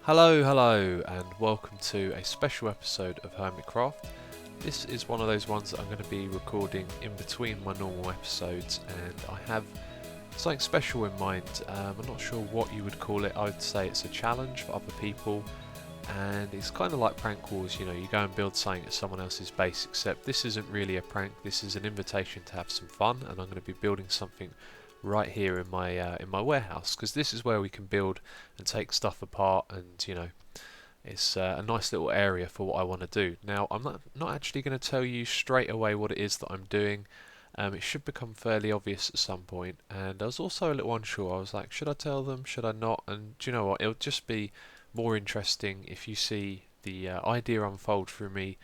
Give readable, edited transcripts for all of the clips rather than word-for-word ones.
Hello, and welcome to a special episode of Hermitcraft. This is one of those ones that I'm going to be recording in between my normal episodes, and I have something special in mind. I'm not sure what you would call it. I would say it's a challenge for other people, and it's kind of like prank wars. You know, you go and build something at someone else's base, except this isn't really a prank. This is an invitation to have some fun, and I'm going to be building something right here in my warehouse, because this is where we can build and take stuff apart, and you know, it's a nice little area for what I want to do. Now, I'm not actually going to tell you straight away what it is that I'm doing. It should become fairly obvious at some point, and I was also a little unsure. I was like, should I tell them, should I not? And do you know what, it'll just be more interesting if you see the idea unfold through me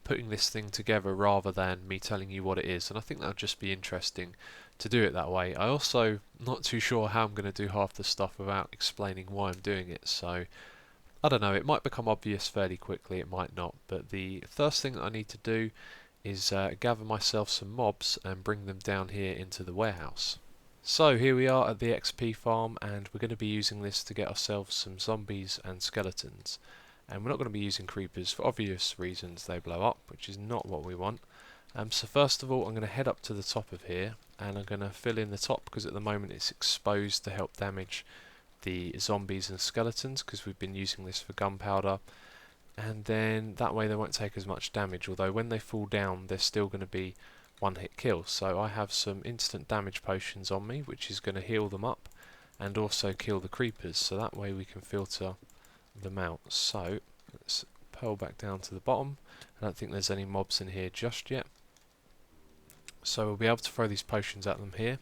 putting this thing together rather than me telling you what it is, and I think that'll just be interesting to do it that way. I also not too sure how I'm going to do half the stuff without explaining why I'm doing it, so I don't know, it might become obvious fairly quickly, it might not, but the first thing that I need to do is gather myself some mobs and bring them down here into the warehouse. So here we are at the XP farm, and we're going to be using this to get ourselves some zombies and skeletons. And we're not going to be using creepers for obvious reasons, they blow up, which is not what we want. So first of all, I'm going to head up to the top of here, and I'm going to fill in the top because at the moment it's exposed to help damage the zombies and skeletons, because we've been using this for gunpowder, and then that way they won't take as much damage, although when they fall down they're still going to be one hit kills. So I have some instant damage potions on me, which is going to heal them up and also kill the creepers, so that way we can filter them out. So let's pearl back down to the bottom. I don't think there's any mobs in here just yet, so we'll be able to throw these potions at them here.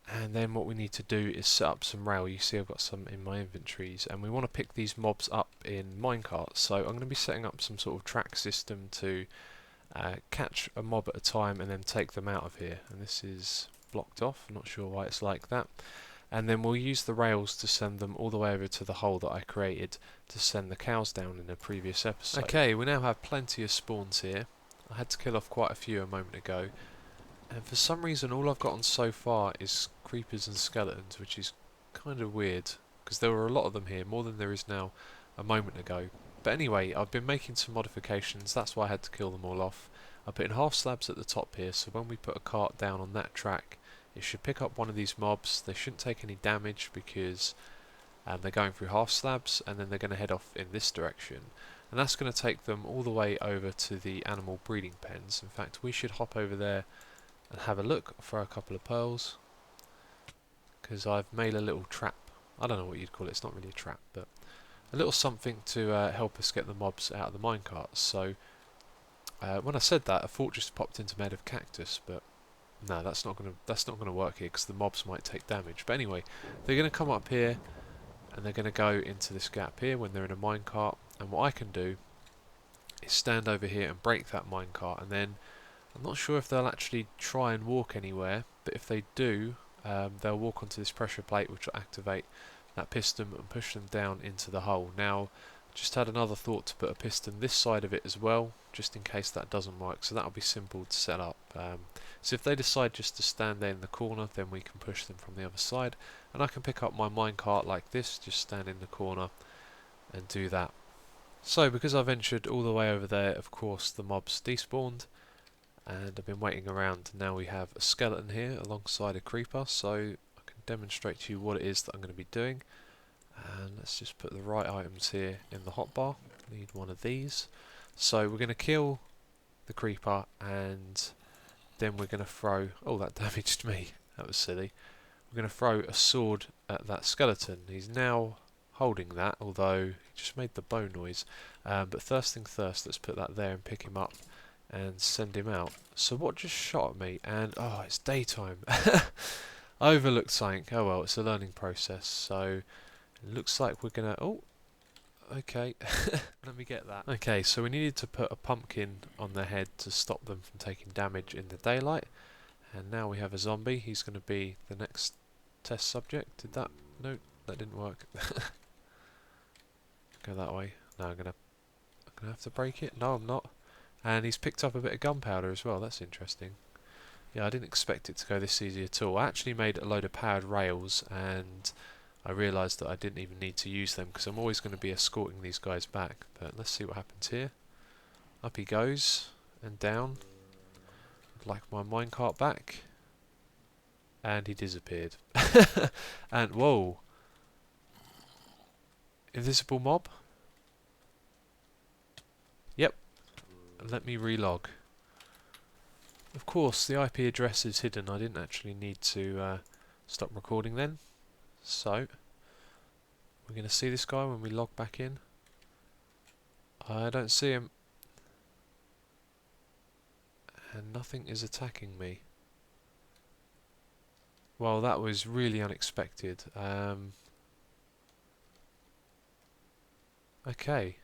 And then what we need to do is set up some rail. You see I've got some in my inventories, and we want to pick these mobs up in minecarts. So I'm going to be setting up some sort of track system to catch a mob at a time and then take them out of here. And this is blocked off, I'm not sure why it's like that. And then we'll use the rails to send them all the way over to the hole that I created to send the cows down in a previous episode. Okay, we now have plenty of spawns here. I had to kill off quite a few a moment ago, and for some reason all I've gotten so far is creepers and skeletons, which is kind of weird, because there were a lot of them here, more than there is now a moment ago. But anyway, I've been making some modifications, that's why I had to kill them all off. I put in half slabs at the top here, so when we put a cart down on that track, it should pick up one of these mobs. They shouldn't take any damage because they're going through half slabs, and then they're going to head off in this direction. And that's going to take them all the way over to the animal breeding pens. In fact, we should hop over there and have a look for a couple of pearls, because I've made a little trap. I don't know what you'd call it, it's not really a trap, but a little something to help us get the mobs out of the minecarts. So when I said that, a thought just popped into my head of cactus, but no, that's not gonna work here because the mobs might take damage. But anyway, they're gonna come up here and they're gonna go into this gap here when they're in a minecart. And what I can do is stand over here and break that minecart, and then I'm not sure if they'll actually try and walk anywhere, but if they do, they'll walk onto this pressure plate, which will activate that piston and push them down into the hole. Now, just had another thought to put a piston this side of it as well, just in case that doesn't work, so that'll be simple to set up. So if they decide just to stand there in the corner, then we can push them from the other side, and I can pick up my minecart like this, just stand in the corner and do that. So because I ventured all the way over there, of course the mobs despawned, and I've been waiting around. Now we have a skeleton here alongside a creeper, so I can demonstrate to you what it is that I'm going to be doing. And let's just put the right items here in the hotbar. Need one of these. So we're going to kill the creeper, and then we're going to throw... Oh, that damaged me. That was silly. We're going to throw a sword at that skeleton. He's now holding that, although he just made the bow noise. But first thing first, let's put that there and pick him up and send him out. So what just shot at me? And oh, it's daytime. I overlooked something. Oh well, it's a learning process. So it looks like we're gonna... Oh, okay. Let me get that. Okay, so we needed to put a pumpkin on their head to stop them from taking damage in the daylight. And now we have a zombie. He's going to be the next test subject. Did that? No, that didn't work. Go that way. No, I'm gonna have to break it. No, I'm not. And he's picked up a bit of gunpowder as well. That's interesting. Yeah, I didn't expect it to go this easy at all. I actually made a load of powered rails, and I realised that I didn't even need to use them because I'm always going to be escorting these guys back. But let's see what happens here. Up he goes and down. I'd like my minecart back. And he disappeared. And whoa. Invisible mob? Yep. Let me relog. Of course, the IP address is hidden. I didn't actually need to stop recording then. So, we're going to see this guy when we log back in. I don't see him. And nothing is attacking me. Well, that was really unexpected. Okay.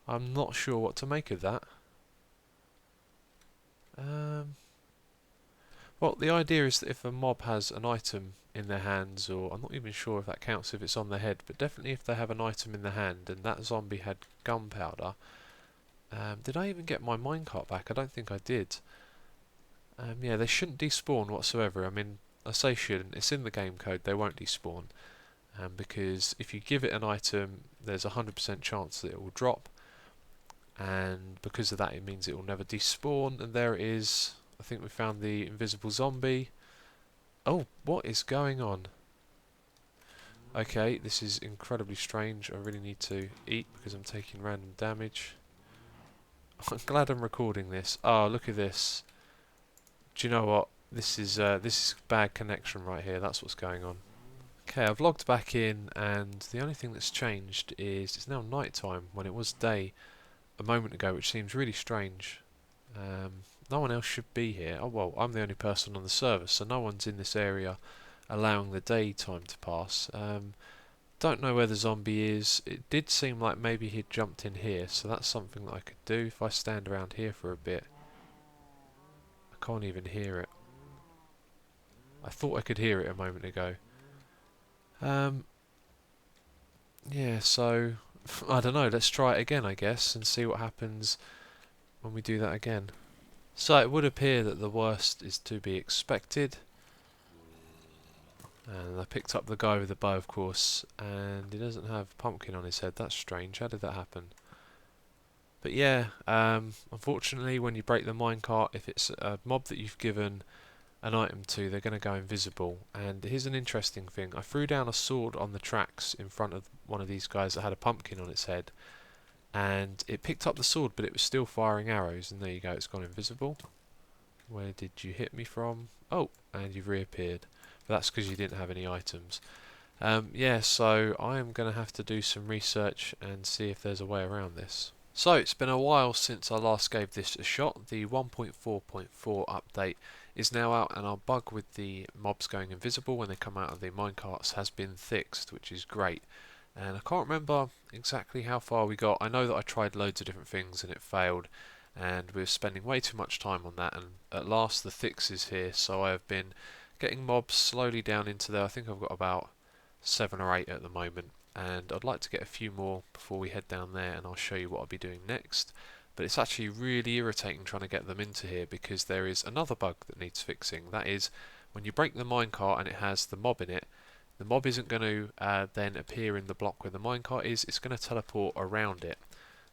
I'm not sure what to make of that. Well, the idea is that if a mob has an item in their hands, or I'm not even sure if that counts if it's on their head, but definitely if they have an item in their hand, and that zombie had gunpowder. Did I even get my minecart back? I don't think I did. Yeah, they shouldn't despawn whatsoever. I mean, I say shouldn't, it's in the game code, they won't despawn. Because if you give it an item, there's a 100% chance that it will drop. And because of that, it means it will never despawn. And there it is. I think we found the invisible zombie. Oh, what is going on? Okay, this is incredibly strange. I really need to eat because I'm taking random damage. I'm glad I'm recording this. Oh, look at this. Do you know what? This is bad connection right here. That's what's going on. Okay, I've logged back in, and the only thing that's changed is it's now night time when it was day a moment ago, which seems really strange. No one else should be here. Oh well, I'm the only person on the server, so no one's in this area allowing the daytime to pass. Don't know where the zombie is. It did seem like maybe he'd jumped in here, so that's something that I could do if I stand around here for a bit. I can't even hear it. I thought I could hear it a moment ago. Yeah, so I don't know, let's try it again I guess and see what happens when we do that again. So it would appear that the worst is to be expected. And I picked up the guy with the bow, of course, and he doesn't have pumpkin on his head. That's strange. How did that happen? But yeah, unfortunately when you break the minecart, if it's a mob that you've given an item to, they're going to go invisible. And here's an interesting thing. I threw down a sword on the tracks in front of one of these guys that had a pumpkin on its head, and it picked up the sword, but it was still firing arrows, and there you go, it's gone invisible. Where did you hit me from? Oh, and you've reappeared. But that's because you didn't have any items. Yeah, so I am going to have to do some research and see if there's a way around this. So it's been a while since I last gave this a shot. The 1.4.4 update is now out, and our bug with the mobs going invisible when they come out of the minecarts has been fixed, which is great. And I can't remember exactly how far we got. I know that I tried loads of different things and it failed, and we were spending way too much time on that, and at last the fix is here. So I have been getting mobs slowly down into there. I think I've got about 7 or 8 at the moment, and I'd like to get a few more before we head down there, and I'll show you what I'll be doing next. But it's actually really irritating trying to get them into here because there is another bug that needs fixing. That is, when you break the minecart and it has the mob in it, the mob isn't going to then appear in the block where the minecart is, it's going to teleport around it.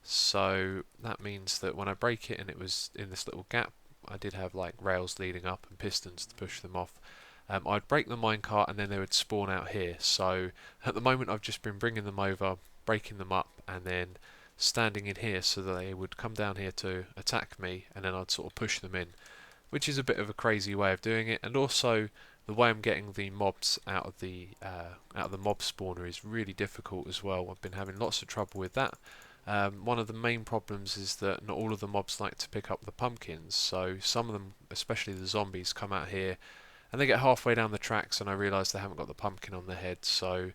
So that means that when I break it and it was in this little gap, I did have like rails leading up and pistons to push them off. I'd break the minecart and then they would spawn out here. So at the moment I've just been bringing them over, breaking them up, and then standing in here so that they would come down here to attack me, and then I'd sort of push them in, which is a bit of a crazy way of doing it. And also the way I'm getting the mobs out of the mob spawner is really difficult as well. I've been having lots of trouble with that. One of the main problems is that not all of the mobs like to pick up the pumpkins, so some of them, especially the zombies, come out here and they get halfway down the tracks and I realise they haven't got the pumpkin on their head. So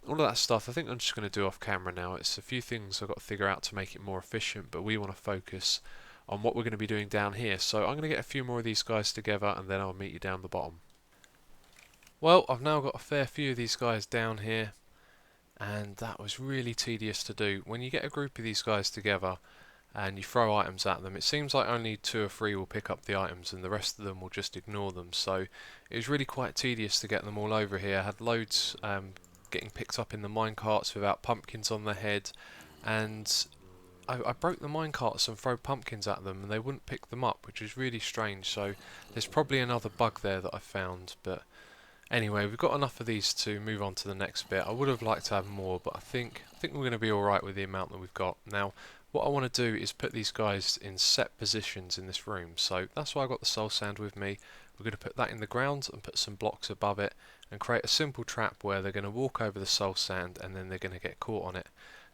all of that stuff I think I'm just going to do off camera now. It's a few things I've got to figure out to make it more efficient, but we want to focus on what we're going to be doing down here. So I'm going to get a few more of these guys together and then I'll meet you down the bottom. Well, I've now got a fair few of these guys down here, and that was really tedious to do. When you get a group of these guys together, and you throw items at them, it seems like only 2 or 3 will pick up the items and the rest of them will just ignore them. So it was really quite tedious to get them all over here. I had loads getting picked up in the minecarts without pumpkins on their head, and I broke the minecarts and throw pumpkins at them and they wouldn't pick them up, which is really strange. So there's probably another bug there that I found, but anyway, we've got enough of these to move on to the next bit. I would have liked to have more, but I think we're going to be alright with the amount that we've got. Now, what I want to do is put these guys in set positions in this room. So that's why I got the soul sand with me. We're going to put that in the ground and put some blocks above it and create a simple trap where they're going to walk over the soul sand and then they're going to get caught on it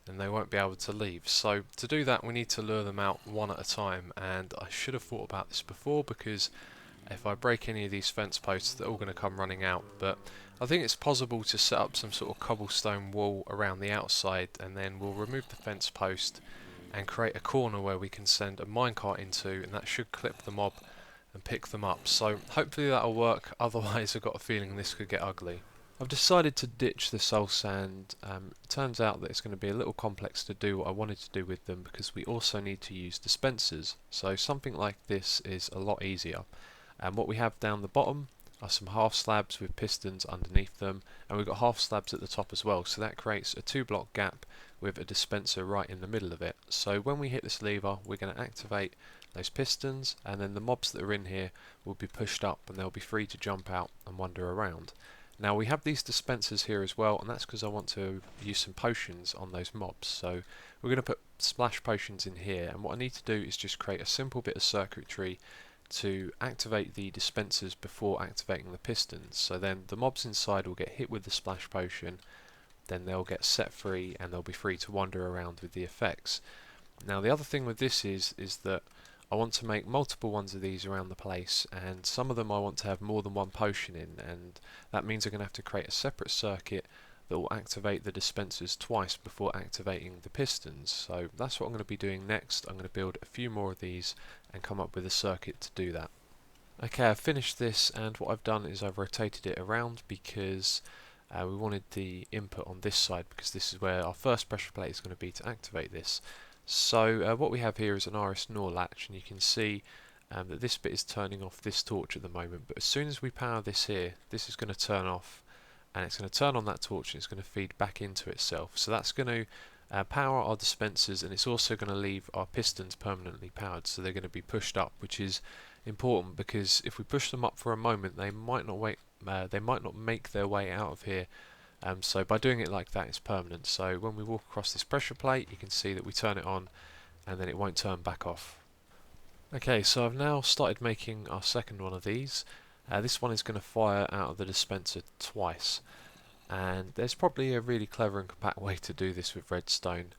and they won't be able to leave. So to do that, we need to lure them out one at a time, and I should have thought about this before, because if I break any of these fence posts, they're all going to come running out. But I think it's possible to set up some sort of cobblestone wall around the outside, and then we'll remove the fence post and create a corner where we can send a minecart into, and that should clip the mob and pick them up. So hopefully that'll work, otherwise I've got a feeling this could get ugly. I've decided to ditch the soul sand. It turns out that it's going to be a little complex to do what I wanted to do with them, because we also need to use dispensers. So something like this is a lot easier. And what we have down the bottom are some half slabs with pistons underneath them, and we've got half slabs at the top as well, so that creates a 2-block gap with a dispenser right in the middle of it. So when we hit this lever, we're going to activate those pistons, and then the mobs that are in here will be pushed up and they'll be free to jump out and wander around. Now we have these dispensers here as well, and that's because I want to use some potions on those mobs. So we're going to put splash potions in here, and what I need to do is just create a simple bit of circuitry to activate the dispensers before activating the pistons. So then the mobs inside will get hit with the splash potion, then they'll get set free and they'll be free to wander around with the effects. Now the other thing with this is that I want to make multiple ones of these around the place, and some of them I want to have more than one potion in, and that means I'm going to have to create a separate circuit that will activate the dispensers twice before activating the pistons. So that's what I'm going to be doing next. I'm going to build a few more of these and come up with a circuit to do that. Okay, I've finished this, and what I've done is I've rotated it around because we wanted the input on this side, because this is where our first pressure plate is going to be to activate this. So what we have here is an RS NOR latch, and you can see that this bit is turning off this torch at the moment, but as soon as we power this here, this is going to turn off, and it's going to turn on that torch and it's going to feed back into itself. So that's going to power our dispensers, and it's also going to leave our pistons permanently powered, so they're going to be pushed up, which is important because if we push them up for a moment, they might not make their way out of here. So by doing it like that, it's permanent. So when we walk across this pressure plate, you can see that we turn it on and then it won't turn back off. Okay, so I've now started making our second one of these. This one is going to fire out of the dispenser twice, and there's probably a really clever and compact way to do this with redstone,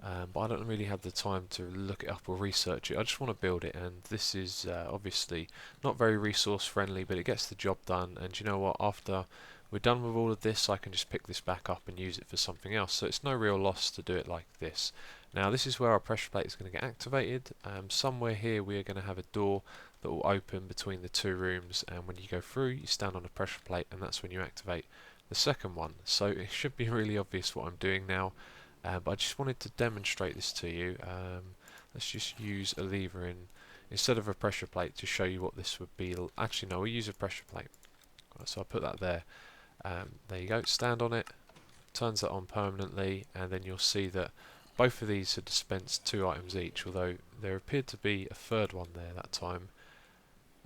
but I don't really have the time to look it up or research it. I just want to build it, and this is obviously not very resource friendly, but it gets the job done. And you know what, after we're done with all of this, I can just pick this back up and use it for something else, so it's no real loss to do it like this. Now this is where our pressure plate is going to get activated. Somewhere here we are going to have a door that will open between the two rooms, and when you go through you stand on a pressure plate, and that's when you activate the second one. So it should be really obvious what I'm doing now, but I just wanted to demonstrate this to you. Let's just use a lever instead of a pressure plate to show you what this would be. Actually no, we'll use a pressure plate. Right, so I'll put that there. There you go, stand on it, turns that on permanently, and then you'll see that both of these have dispensed 2 items each, although there appeared to be a third one there that time.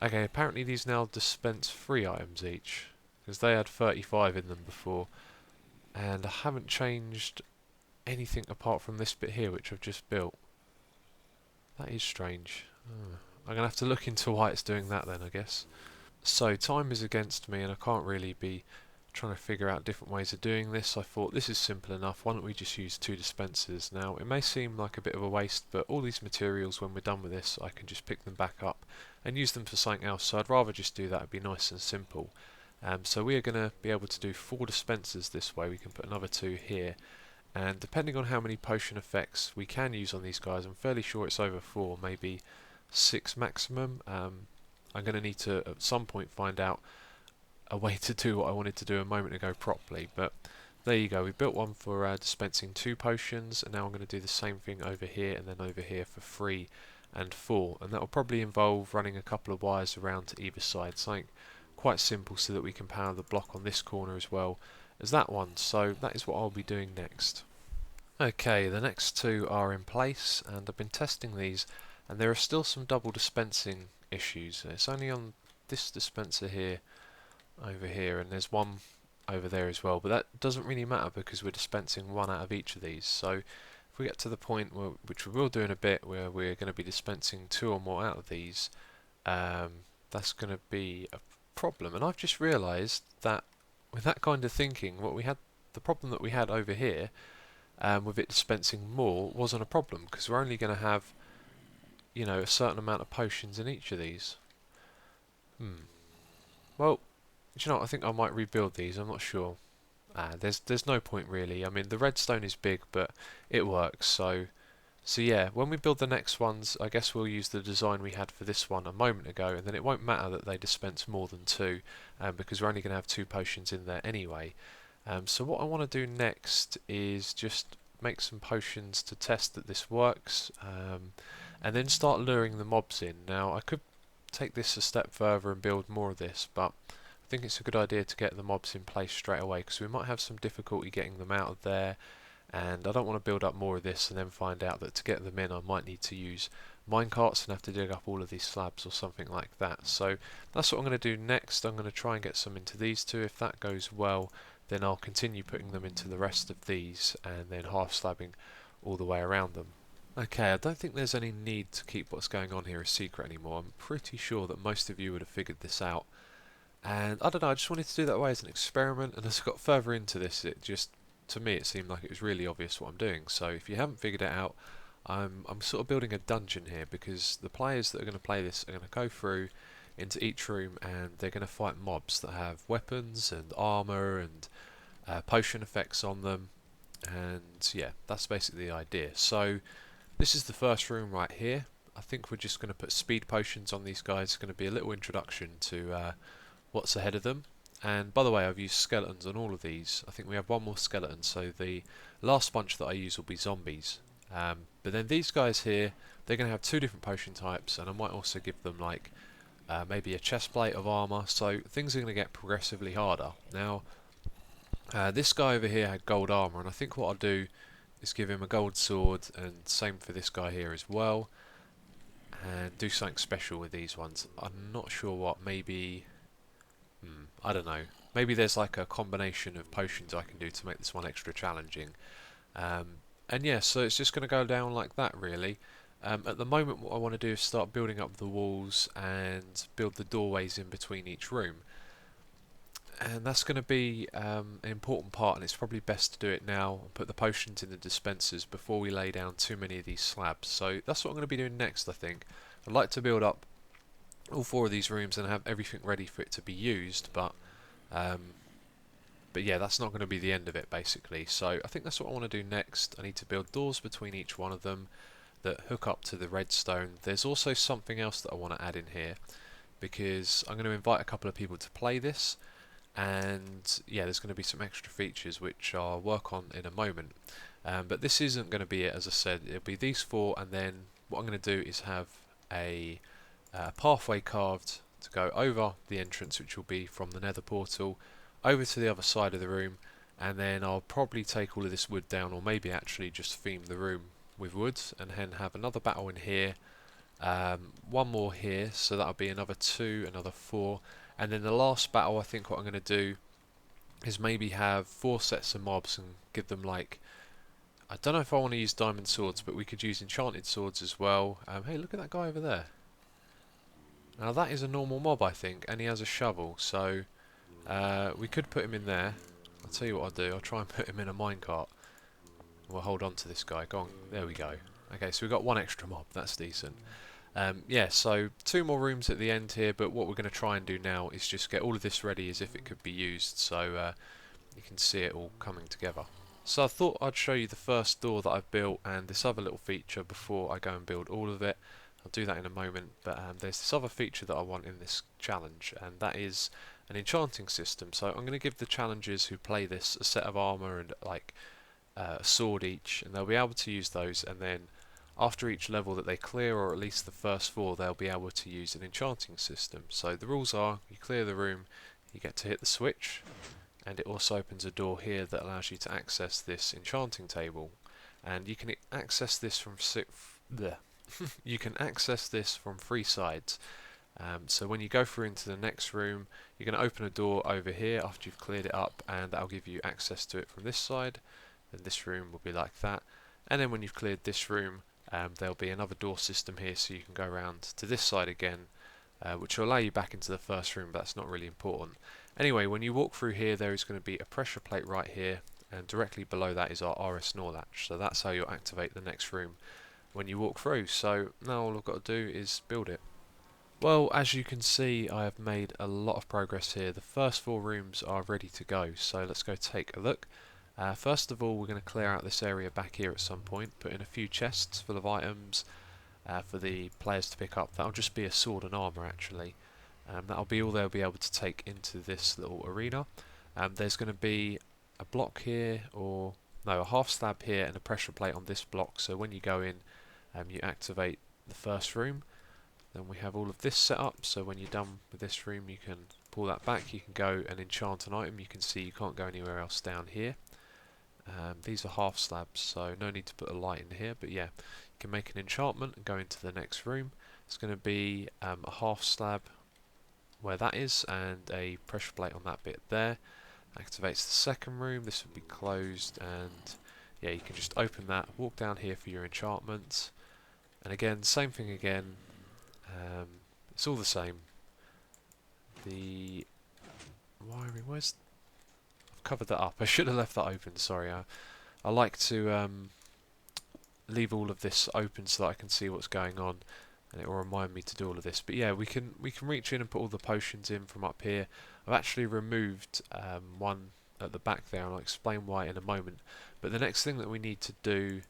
Okay, apparently these now dispense 3 items each, because they had 35 in them before, and I haven't changed anything apart from this bit here which I've just built. That is strange. I'm going to have to look into why it's doing that then, I guess. So time is against me and I can't really be trying to figure out different ways of doing this. I thought this is simple enough, why don't we just use 2 dispensers. Now it may seem like a bit of a waste, but all these materials, when we're done with this, I can just pick them back up and use them for something else, so I'd rather just do that. It'd be nice and simple. So we are going to be able to do 4 dispensers this way. We can put another 2 here, and depending on how many potion effects we can use on these guys, I'm fairly sure it's over 4, maybe 6 maximum. I'm going to need to at some point find out a way to do what I wanted to do a moment ago properly, but There you go, we built one for dispensing 2 potions, and now I'm going to do the same thing over here and then over here for 3 and 4, and that will probably involve running a couple of wires around to either side, something quite simple so that we can power the block on this corner as well as that one. So that is what I'll be doing next. Okay, the next 2 are in place, and I've been testing these, and there are still some double dispensing issues. It's only on this dispenser here, over here, and there's one over there as well, but that doesn't really matter because we're dispensing 1 out of each of these. So if we get to the point where, which we will do in a bit, where we're going to be dispensing 2 or more out of these, that's going to be a problem. And I've just realised that with that kind of thinking, the problem that we had over here, with it dispensing more, wasn't a problem because we're only going to have, you know, a certain amount of potions in each of these. Well, do you know what? I think I might rebuild these. I'm not sure. There's no point really. I mean, the redstone is big, but it works. So yeah, when we build the next ones, I guess we'll use the design we had for this one a moment ago, and then it won't matter that they dispense more than 2, because we're only going to have 2 potions in there anyway. So what I want to do next is just make some potions to test that this works, and then start luring the mobs in. Now, I could take this a step further and build more of this, but I think it's a good idea to get the mobs in place straight away because we might have some difficulty getting them out of there, and I don't want to build up more of this and then find out that to get them in I might need to use minecarts and have to dig up all of these slabs or something like that. So that's what I'm going to do next. I'm going to try and get some into these 2. If that goes well, then I'll continue putting them into the rest of these and then half slabbing all the way around them. Okay, I don't think there's any need to keep what's going on here a secret anymore. I'm pretty sure that most of you would have figured this out. And I don't know, I just wanted to do that way as an experiment, and as I got further into this, it just, to me, it seemed like it was really obvious what I'm doing. So if you haven't figured it out, I'm sort of building a dungeon here, because the players that are going to play this are going to go through into each room and they're going to fight mobs that have weapons and armor and potion effects on them, and yeah, that's basically the idea. So this is the first room right here. I think we're just going to put speed potions on these guys. It's going to be a little introduction to what's ahead of them. And by the way, I've used skeletons on all of these. I think we have 1 more skeleton, so the last bunch that I use will be zombies. But then these guys here, they're going to have 2 different potion types, and I might also give them like maybe a chest plate of armor, so things are going to get progressively harder. Now, this guy over here had gold armor, and I think what I'll do is give him a gold sword, and same for this guy here as well, and do something special with these ones. I'm not sure what, maybe... I don't know. Maybe there's like a combination of potions I can do to make this one extra challenging. And yeah, so it's just going to go down like that really. At the moment what I want to do is start building up the walls and build the doorways in between each room. And that's going to be an important part, and it's probably best to do it now and put the potions in the dispensers before we lay down too many of these slabs. So that's what I'm going to be doing next, I think. I'd like to build up all 4 of these rooms and have everything ready for it to be used, but yeah, that's not going to be the end of it basically. So I think that's what I want to do next. I need to build doors between each one of them that hook up to the redstone. There's also something else that I want to add in here, because I'm going to invite a couple of people to play this, and yeah, there's going to be some extra features which I'll work on in a moment. But this isn't going to be it, as I said. It'll be these 4, and then what I'm going to do is have a pathway carved to go over the entrance, which will be from the nether portal over to the other side of the room, and then I'll probably take all of this wood down, or maybe actually just theme the room with wood, and then have another battle in here, 1 more here, so that'll be another 2, another 4, and then the last battle, I think what I'm going to do is maybe have 4 sets of mobs and give them like, I don't know if I want to use diamond swords, but we could use enchanted swords as well. Hey, look at that guy over there. Now that is a normal mob, I think, and he has a shovel, so we could put him in there. I'll tell you what I'll do, I'll try and put him in a minecart. We'll hold on to this guy. Go on, there we go. Okay, so we've got 1 extra mob, that's decent. Yeah, so 2 more rooms at the end here, but what we're going to try and do now is just get all of this ready as if it could be used, so you can see it all coming together. So I thought I'd show you the first door that I've built and this other little feature before I go and build all of it. I'll do that in a moment, but there's this other feature that I want in this challenge, and that is an enchanting system. So I'm going to give the challengers who play this a set of armor and like a sword each, and they'll be able to use those, and then after each level that they clear, or at least the first 4, they'll be able to use an enchanting system. So the rules are, you clear the room, you get to hit the switch, and it also opens a door here that allows you to access this enchanting table. And you can access this from you can access this from 3 sides. So when you go through into the next room, you're going to open a door over here after you've cleared it up, and that'll give you access to it from this side. Then this room will be like that, and then when you've cleared this room, there'll be another door system here, so you can go around to this side again, which will allow you back into the first room, but that's not really important. Anyway, when you walk through here, there is going to be a pressure plate right here, and directly below that is our RS Nor latch, so that's how you'll activate the next room when you walk through. So now all I've got to do is build it. Well, as you can see, I have made a lot of progress here. The first 4 rooms are ready to go, so let's go take a look. First of all, we're going to clear out this area back here at some point, put in a few chests full of items for the players to pick up. That'll just be a sword and armour actually. That'll be all they'll be able to take into this little arena. There's going to be a block here, or no, a half slab here and a pressure plate on this block, so when you go in, you activate the first room. Then we have all of this set up, so when you're done with this room you can pull that back, you can go and enchant an item. You can see you can't go anywhere else down here. These are half slabs, so no need to put a light in here, but yeah, you can make an enchantment and go into the next room. It's going to be a half slab where that is, and a pressure plate on that bit there. Activates the second room. This will be closed, and yeah, you can just open that, walk down here for your enchantments, and again, same thing again. It's all the same. The wiring, I've covered that up. I should have left that open, sorry. I like to leave all of this open so that I can see what's going on, and it will remind me to do all of this. But yeah, we can reach in and put all the potions in from up here. I've actually removed one at the back there, and I'll explain why in a moment. But the next thing that we need to do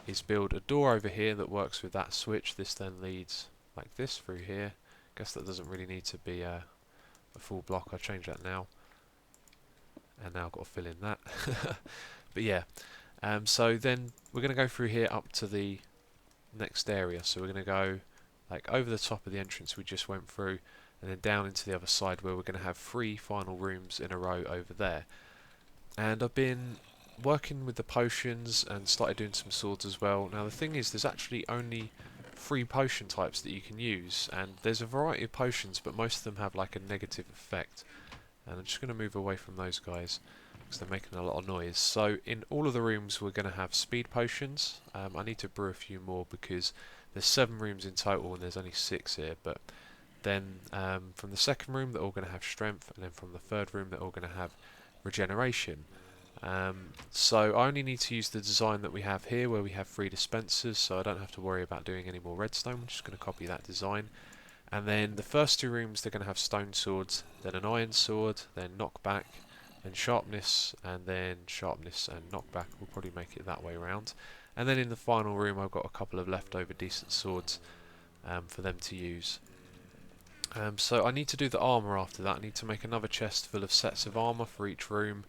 is build a door over here that works with that switch. This then leads like this through here. Guess that doesn't really need to be a full block. I'll change that now. And now I've got to fill in that. But yeah, so then we're going to go through here up to the next area. So we're going to go like over the top of the entrance we just went through, and then down into the other side where we're going to have 3 final rooms in a row over there. And I've been working with the potions and started doing some swords as well. Now the thing is, there's actually only 3 potion types that you can use, and there's a variety of potions, but most of them have like a negative effect. And I'm just going to move away from those guys because they're making a lot of noise. So in all of the rooms we're going to have speed potions. I need to brew a few more because there's 7 rooms in total and there's only 6 here. But then from the second room they're all going to have strength, and then from the third room they're all going to have regeneration. So I only need to use the design that we have here where we have 3 dispensers, so I don't have to worry about doing any more redstone. I'm just going to copy that design. And then the first 2 rooms they're going to have stone swords, then an iron sword, then knockback, then sharpness, and then sharpness and knockback. We'll probably make it that way around. And then in the final room I've got a couple of leftover decent swords for them to use. So I need to do the armour after that. I need to make another chest full of sets of armour for each room.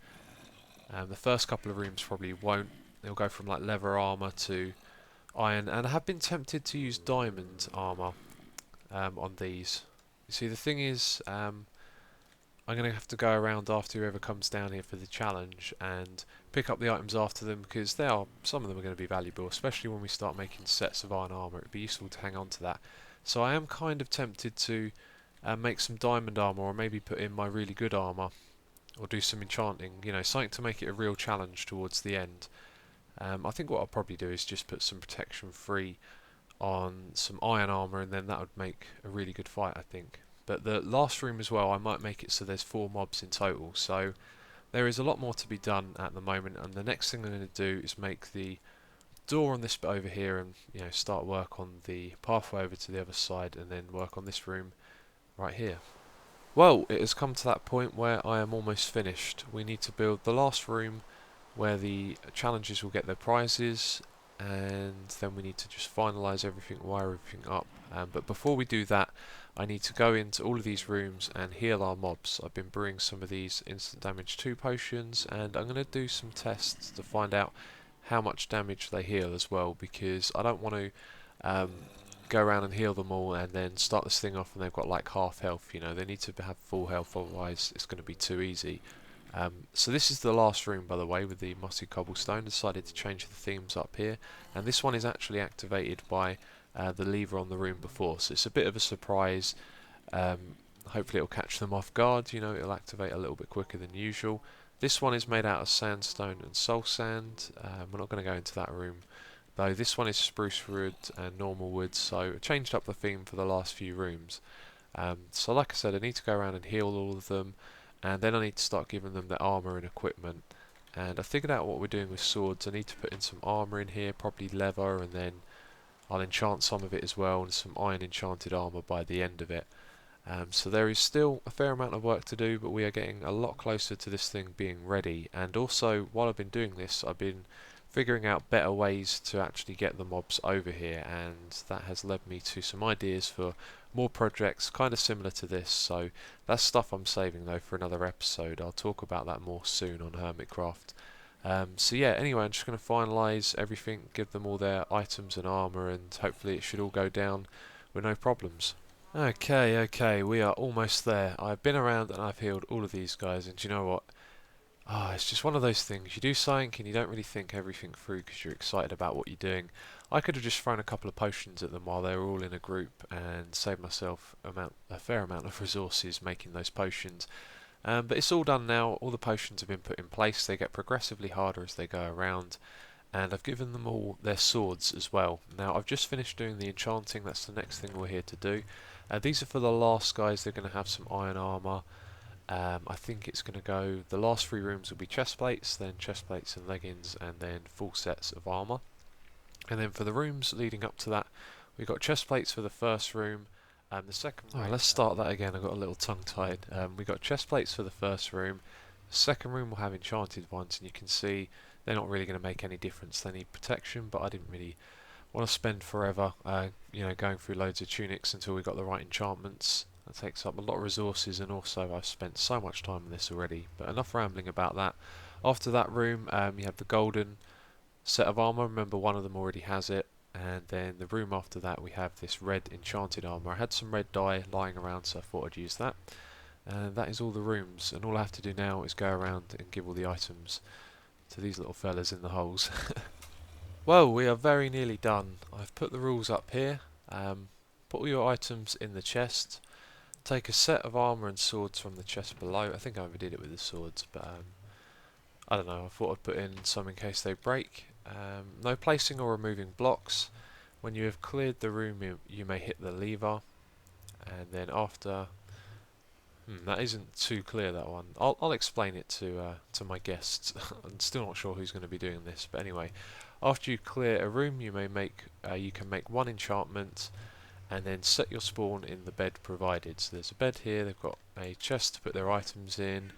The first couple of rooms probably won't. They'll go from like leather armour to iron, and I have been tempted to use diamond armour on these. You see, the thing is, I'm going to have to go around after whoever comes down here for the challenge and pick up the items after them, because some of them are going to be valuable, especially when we start making sets of iron armour. It'd be useful to hang on to that. So I am kind of tempted to make some diamond armour, or maybe put in my really good armour, or do some enchanting, you know, something to make it a real challenge towards the end. I think what I'll probably do is just put some protection free on some iron armour, and then that would make a really good fight, I think. But the last room as well, I might make it so there's 4 mobs in total, so there is a lot more to be done at the moment. And the next thing I'm going to do is make the door on this bit over here, and start work on the pathway over to the other side, and then work on this room right here. Well, it has come to that point where I am almost finished. We need to build the last room where the challengers will get their prizes, and then we need to just finalize everything, wire everything up. But before we do that, I need to go into all of these rooms and heal our mobs. I've been brewing some of these instant damage 2 potions, and I'm going to do some tests to find out how much damage they heal as well, because I don't want to go around and heal them all and then start this thing off and they've got like half health. You know, they need to have full health, otherwise it's going to be too easy. So this is the last room, by the way, with the mossy cobblestone. Decided to change the themes up here, and this one is actually activated by the lever on the room before, so it's a bit of a surprise. Hopefully it'll catch them off guard. You know, it'll activate a little bit quicker than usual. This one is made out of sandstone and soul sand. We're not going to go into that room though. This one is spruce wood and normal wood, so I changed up the theme for the last few rooms. So like I said, I need to go around and heal all of them, and then I need to start giving them their armour and equipment. And I figured out what we're doing with swords. I need to put in some armour in here, probably leather, and then I'll enchant some of it as well, and some iron enchanted armour by the end of it. So there is still a fair amount of work to do, but we are getting a lot closer to this thing being ready. And also, while I've been doing this, I've been figuring out better ways to actually get the mobs over here, and that has led me to some ideas for more projects kind of similar to this. So that's stuff I'm saving though for another episode. I'll talk about that more soon on Hermitcraft. So yeah, anyway, I'm just going to finalise everything, give them all their items and armour, and hopefully it should all go down with no problems. Okay, we are almost there. I've been around and I've healed all of these guys, and do you know what? It's just one of those things. You do something and you don't really think everything through because you're excited about what you're doing. I could have just thrown a couple of potions at them while they were all in a group and saved myself a fair amount of resources making those potions. But it's all done now. All the potions have been put in place. They get progressively harder as they go around. And I've given them all their swords as well. Now I've just finished doing the enchanting. That's the next thing we're here to do. These are for the last guys. They're going to have some iron armour. I think it's going to go, the last 3 rooms will be chest plates, then chest plates and leggings, and then full sets of armour. And then for the rooms leading up to that, we've got chest plates for the first room. The second room, let's start that again. I got a little tongue tied. We got chest plates for the first room. The second room will have enchanted ones, and you can see they're not really going to make any difference. They need protection, but I didn't really want to spend forever, going through loads of tunics until we got the right enchantments. That takes up a lot of resources, and also I've spent so much time on this already. But enough rambling about that. After that room, you have the golden set of armour. Remember, one of them already has it. And then the room after that, we have this red enchanted armour. I had some red dye lying around, so I thought I'd use that. And that is all the rooms. And all I have to do now is go around and give all the items to these little fellas in the holes. Well, we are very nearly done. I've put the rules up here. Put all your items in the chest. Take a set of armour and swords from the chest below. I think I overdid it with the swords, but I don't know. I thought I'd put in some in case they break. No placing or removing blocks. When you have cleared the room, you may hit the lever. And then after... that isn't too clear, that one. I'll explain it to my guests. I'm still not sure who's going to be doing this, but anyway. After you clear a room, you can make 1 enchantment, and then set your spawn in the bed provided. So there's a bed here, they've got a chest to put their items in,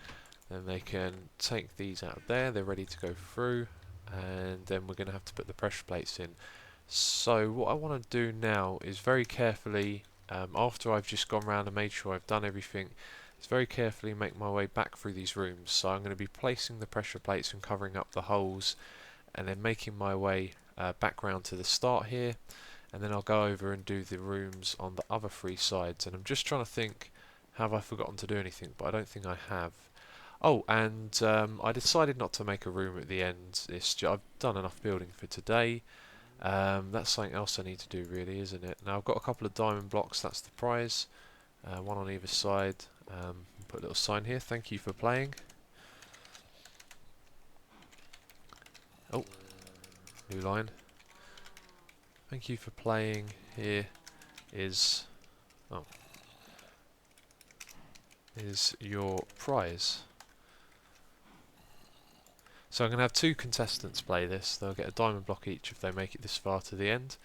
then they can take these out of there, they're ready to go through, and then we're going to have to put the pressure plates in. So what I want to do now is very carefully, after I've just gone around and made sure I've done everything, is very carefully make my way back through these rooms. So I'm going to be placing the pressure plates and covering up the holes, and then making my way back round to the start here, and then I'll go over and do the rooms on the other 3 sides. And I'm just trying to think, have I forgotten to do anything? But I don't think I have. Oh, and I decided not to make a room at the end. I've done enough building for today. That's something else I need to do really, isn't it? Now I've got a couple of diamond blocks, that's the prize. 1 on either side. Put a little sign here, thank you for playing. Oh, new line. Thank you for playing. Here is your prize. So I'm going to have 2 contestants play this. They'll get a diamond block each if they make it this far to the end.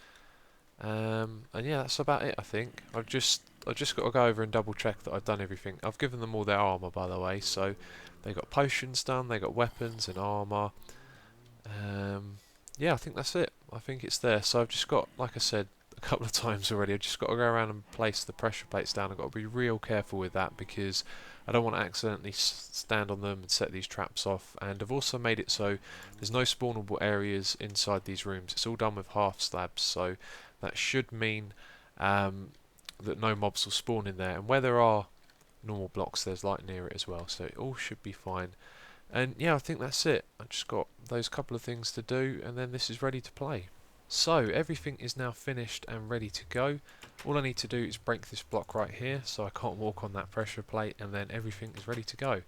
And yeah, that's about it, I think. I've just got to go over and double check that I've done everything. I've given them all their armour, by the way, so they got potions done, they got weapons and armour. Yeah, I think that's it. I think it's there. So I've just got, like I said a couple of times already, I've just got to go around and place the pressure plates down. I've got to be real careful with that because I don't want to accidentally stand on them and set these traps off. And I've also made it so there's no spawnable areas inside these rooms. It's all done with half slabs, so that should mean that no mobs will spawn in there. And where there are normal blocks, there's light near it as well, so it all should be fine. And yeah, I think that's it. I just got those couple of things to do, and then this is ready to play. So everything is now finished and ready to go. All I need to do is break this block right here so I can't walk on that pressure plate, and then everything is ready to go.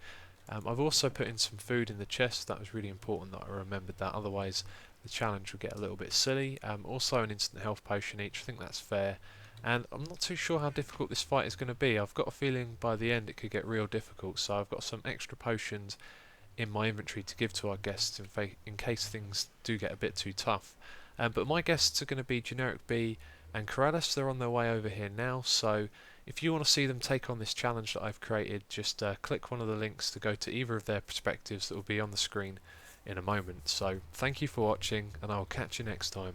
I've also put in some food in the chest. That was really important that I remembered that, otherwise the challenge would get a little bit silly. Also an instant health potion each, I think that's fair. And I'm not too sure how difficult this fight is going to be. I've got a feeling by the end it could get real difficult, so I've got some extra potions in my inventory to give to our guests in case things do get a bit too tough. But my guests are going to be GenerikB and Keralis. They're on their way over here now, so if you want to see them take on this challenge that I've created, just click one of the links to go to either of their perspectives that will be on the screen in a moment. So thank you for watching, and I'll catch you next time.